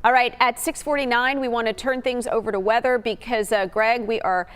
All right, at 6:49, we want to turn things over to weather because, Greg, we are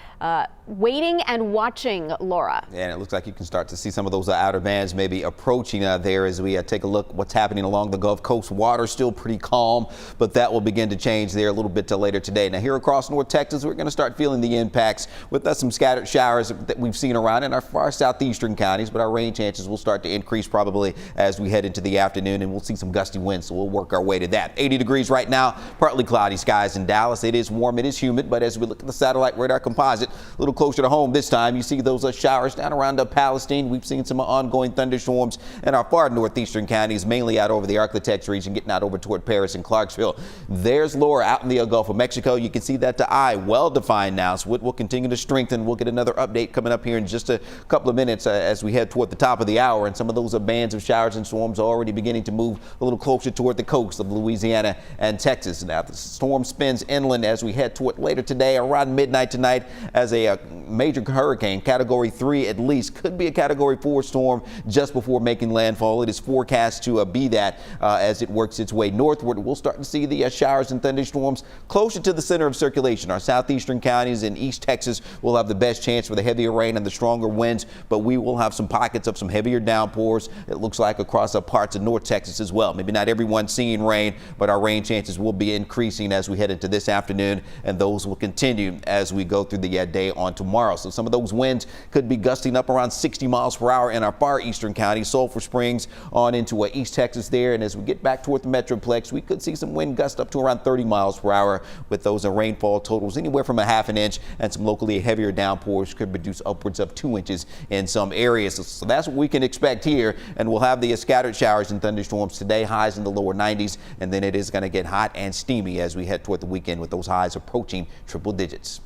waiting and watching, Laura. Yeah, and it looks like you can start to see some of those outer bands maybe approaching there as we take a look what's happening along the Gulf Coast. Water still pretty calm, but that will begin to change there a little bit later today. Now here across North Texas, we're going to start feeling the impacts with some scattered showers that we've seen around in our far southeastern counties, but our rain chances will start to increase probably as we head into the afternoon, and we'll see some gusty winds, so we'll work our way to that. 80 degrees right now, partly cloudy skies in Dallas. It is warm, it is humid, but as we look at the satellite radar composite, a little closer to home this time, you see those showers down around Palestine. We've seen some ongoing thunderstorms in our far northeastern counties, mainly out over the Arklatex region, getting out over toward Paris and Clarksville. There's Laura out in the Gulf of Mexico. You can see that the eye well defined now, so it will continue to strengthen. We'll get another update coming up here in just a couple of minutes as we head toward the top of the hour, and some of those bands of showers and storms are already beginning to move a little closer toward the coast of Louisiana and Texas. Now the storm spins inland as we head toward later today around midnight tonight as a major hurricane, category 3 at least, could be a category 4 storm just before making landfall. It is forecast to be that as it works its way northward. We'll start to see the showers and thunderstorms closer to the center of circulation. Our southeastern counties in East Texas will have the best chance for the heavier rain and the stronger winds, but we will have some pockets of some heavier downpours. It looks like across parts of North Texas as well. Maybe not everyone seeing rain, but our rain chances will be increasing as we head into this afternoon, and those will continue as we go through the day on tomorrow. So some of those winds could be gusting up around 60 miles per hour in our far eastern counties, Sulphur Springs on into East Texas there. And as we get back toward the Metroplex, we could see some wind gusts up to around 30 miles per hour with those rainfall totals anywhere from a half an inch, and some locally heavier downpours could produce upwards of 2 inches in some areas. So that's what we can expect here, and we'll have the scattered showers and thunderstorms today, highs in the lower 90s, and then it is going to get hot and steamy as we head toward the weekend with those highs approaching triple digits.